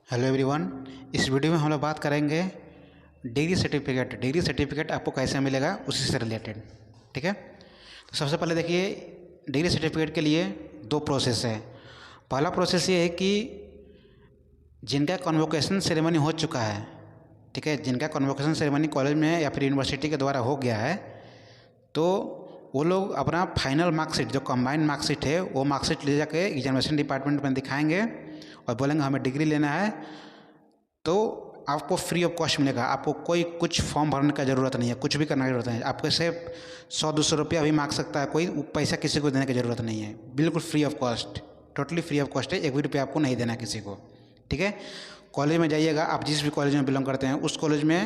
Hello everyone. इस video में हम लोग बात करेंगे डिग्री सर्टिफिकेट। डिग्री सर्टिफिकेट आपको कैसे मिलेगा उसी से रिलेटेड। ठीक है, तो सबसे पहले देखिए, डिग्री सर्टिफिकेट के लिए दो प्रोसेस है। पहला प्रोसेस ये है कि जिनका कन्वोकेशन सेरेमनी हो चुका है, ठीक है, जिनका कन्वोकेशन सेरेमनी कॉलेज में या फिर यूनिवर्सिटी के द्वारा हो गया है, तो वो लोग अपना फाइनल मार्कशीट, जो कंबाइंड मार्कशीट है, वो मार्कशीट ले जाके एग्जामिनेशन डिपार्टमेंट में दिखाएंगे और बोलेंगे हमें डिग्री लेना है, तो आपको फ्री ऑफ कॉस्ट मिलेगा। आपको कोई कुछ फॉर्म भरने का ज़रूरत नहीं है, कुछ भी करने की ज़रूरत नहीं है। आपको सिर्फ 100-200 रुपया भी मांग सकता है, कोई पैसा किसी को देने की ज़रूरत नहीं है। बिल्कुल free of cost, totally free of cost है। एक भी रुपया आपको नहीं देना है किसी को। ठीक है, कॉलेज में जाइएगा, आप जिस भी कॉलेज में बिलोंग करते हैं उस कॉलेज में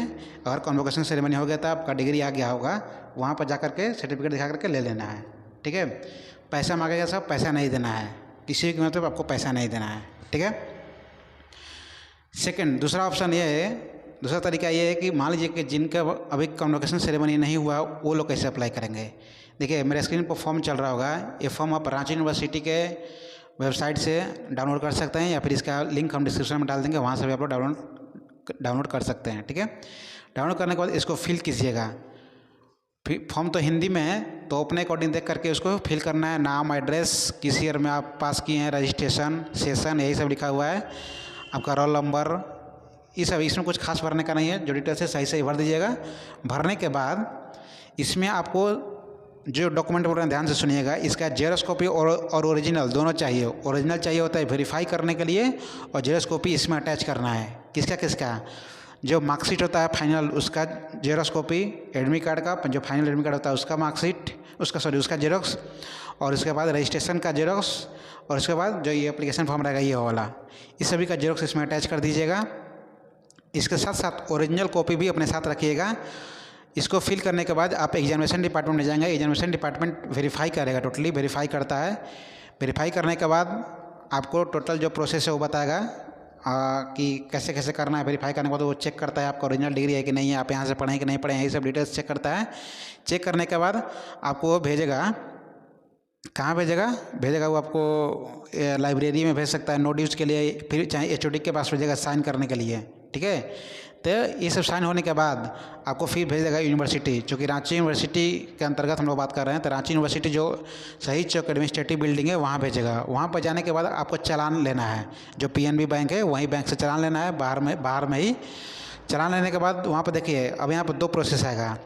अगर कन्वोकेशन सेरेमनी हो गया था, आपका डिग्री आ गया होगा, वहाँ पर जा करके सर्टिफिकेट दिखा करके ले लेना है। ठीक है, पैसा मांगेगा सब, पैसा नहीं देना है किसी की, मतलब आपको पैसा नहीं देना है। ठीक है, सेकंड, दूसरा ऑप्शन ये है, दूसरा तरीका ये है कि मान लीजिए कि जिनका अभी कन्वोकेशन सेरेमनी नहीं हुआ, वो लोग कैसे अप्लाई करेंगे। देखिए, मेरे स्क्रीन पर फॉर्म चल रहा होगा। ये फॉर्म आप रांची यूनिवर्सिटी के वेबसाइट से डाउनलोड कर सकते हैं, या फिर इसका लिंक हम डिस्क्रिप्शन में डाल देंगे, वहाँ से भी आप लोग डाउनलोड कर सकते हैं। ठीक है, डाउनलोड करने के बाद इसको फिल कीजिएगा। फॉर्म तो हिंदी में है, तो अपने अकॉर्डिंग देख करके उसको फिल करना है। नाम, एड्रेस, किस ईयर में आप पास किए हैं, रजिस्ट्रेशन, सेशन, यही सब लिखा हुआ है। आपका रोल नंबर, ये सब, इसमें कुछ खास भरने का नहीं है। जो डिटेल्स है सही सही भर दीजिएगा। भरने के बाद इसमें आपको जो डॉक्यूमेंट बोल रहे हैं ध्यान से सुनिएगा, इसका जेरॉक्स कॉपी और ओरिजिनल दोनों चाहिए। ओरिजिनल चाहिए होता है वेरीफाई करने के लिए, और जेरॉक्स कॉपी इसमें अटैच करना है। किसका किसका? जो मार्कशीट होता है फाइनल, उसका जेरॉक्स कॉपी, एडमिट कार्ड का जो फाइनल एडमिट कार्ड होता है उसका मार्कशीट, उसका जेरॉक्स, और उसके बाद रजिस्ट्रेशन का जेरॉक्स, और उसके बाद जो ये एप्लीकेशन फॉर्म रहेगा ये वाला, इस सभी का जेरॉक्स इसमें अटैच कर दीजिएगा। इसके साथ साथ ओरिजिनल कॉपी भी अपने साथ रखिएगा। इसको फिल करने के बाद आप एग्जामिनेशन डिपार्टमेंट में जाएंगे। एग्जामिनेशन डिपार्टमेंट वेरीफाई करेगा, टोटली वेरीफाई करता है। वेरीफाई करने के बाद आपको टोटल जो प्रोसेस है वो बताएगा कि कैसे कैसे करना है। वेरीफाई करने के बाद वो चेक करता है आपका ओरिजिनल डिग्री है कि नहीं है, आप यहाँ से पढ़े हैं कि नहीं पढ़े हैं, ये सब डिटेल्स चेक करता है। चेक करने के बाद आपको वो भेजेगा, कहाँ भेजेगा वो आपको लाइब्रेरी में भेज सकता है नोट यूज़ के लिए, फिर चाहे HOD के पास भेजेगा साइन करने के लिए। ठीक है, तो ये सब साइन होने के बाद आपको फिर भेज देगा यूनिवर्सिटी, चूँकि रांची यूनिवर्सिटी के अंतर्गत हम लोग बात कर रहे हैं, तो रांची यूनिवर्सिटी जो शहीद चौक एडमिनिस्ट्रेटिव बिल्डिंग है वहाँ भेजेगा। वहाँ पर जाने के बाद आपको चालान लेना है। जो PNB बैंक है वहीं बैंक से चालान लेना है, बाहर में ही चालान लेने के बाद वहाँ पर देखिए, अब यहाँ पर दो प्रोसेस आएगा।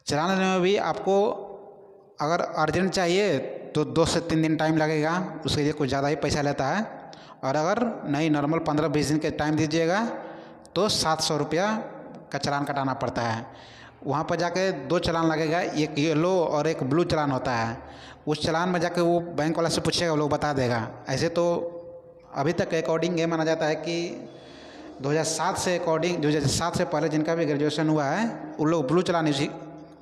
चालान लेने में भी आपको अगर अर्जेंट चाहिए तो 2 से 3 दिन टाइम लगेगा, उसके लिए कुछ ज़्यादा ही पैसा लेता है। और अगर नहीं, नॉर्मल 15-20 दिन के टाइम दीजिएगा तो 700 रुपया का चालान कटाना पड़ता है। वहाँ पर जाके 2 चालान लगेगा, एक येलो और एक ब्लू चालान होता है। उस चालान में जाके वो बैंक वाला से पूछेगा, वो लोग बता देगा। ऐसे तो अभी तक के अकॉर्डिंग ये माना जाता है कि 2007 से पहले जिनका भी ग्रेजुएशन हुआ है उन लोग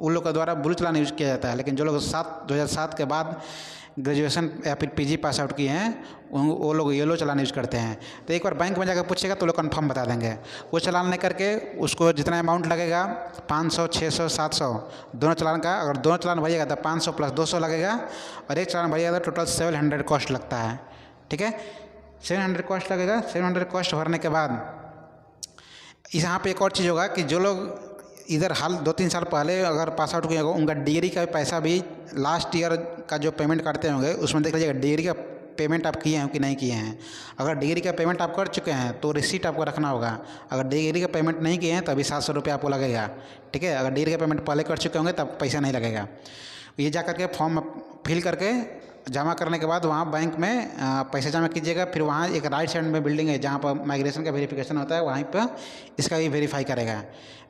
उन लोग के द्वारा ब्लू चालान यूज किया जाता है। लेकिन जो लोग 2007 के बाद ग्रेजुएशन या फिर PG पास आउट किए हैं वो लोग येलो चालान यूज़ करते हैं। तो एक बार बैंक में जाकर पूछेगा तो लोग कंफर्म बता देंगे। वो चालान लेकर के उसको जितना अमाउंट लगेगा, 500, 600, 700 दोनों चालान का, अगर दोनों चालान भरिएगा तो 500 + 200 लगेगा, और एक चालान भरिएगा तो टोटल 700 कॉस्ट लगता है। ठीक है, 700 कॉस्ट लगेगा। 700 कॉस्ट भरने के बाद यहाँ पर एक और चीज़ होगा कि जो लोग इधर हाल 2-3 साल पहले अगर पास आउट किए होंगे, उनका डिग्री का पैसा भी लास्ट ईयर का जो पेमेंट करते होंगे उसमें देख लीजिएगा डिग्री का पेमेंट आप किए हैं कि नहीं किए हैं। अगर डिग्री का पेमेंट आप कर चुके हैं तो रिसीट आपको रखना होगा। अगर डिग्री का पेमेंट नहीं किए हैं तो अभी 700 रुपये आपको लगेगा। ठीक है, अगर डिग्री का पेमेंट पहले कर चुके होंगे तब पैसा नहीं लगेगा। ये जा करके फॉर्म फिल करके जमा करने के बाद वहाँ बैंक में पैसा जमा कीजिएगा। फिर वहाँ एक राइट साइड में बिल्डिंग है जहाँ पर माइग्रेशन का वेरिफिकेशन होता है, वहीं पर इसका भी वेरीफाई करेगा।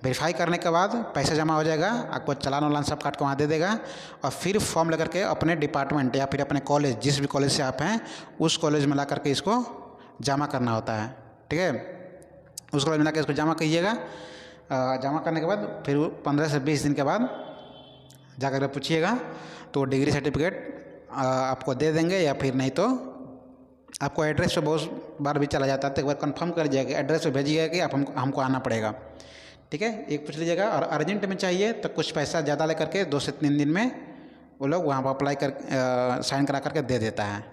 वेरीफाई करने के बाद पैसा जमा हो जाएगा, आपको चालान वालान सब काट के वहाँ दे देगा। और फिर फॉर्म लेकर के अपने डिपार्टमेंट या फिर अपने कॉलेज, जिस भी कॉलेज से आप हैं उस कॉलेज में ला करके इसको जमा करना होता है। ठीक है, उस कॉलेज में ला कर इसको जमा कीजिएगा। जमा करने के बाद फिर 15 से 20 दिन के बाद जा कर पूछिएगा तो डिग्री सर्टिफिकेट आपको दे देंगे, या फिर नहीं तो आपको एड्रेस पे बहुत बार भी चला जाता है, तो एक बार कंफर्म कर लीजिएगा, एड्रेस पे भेजिएगा कि आप हमको आना पड़ेगा। ठीक है, एक पूछ लीजिएगा। और अर्जेंट में चाहिए तो कुछ पैसा ज़्यादा लेकर के 2 से 3 दिन में वो लोग वहाँ पर अप्लाई कर साइन करा करके दे देता है।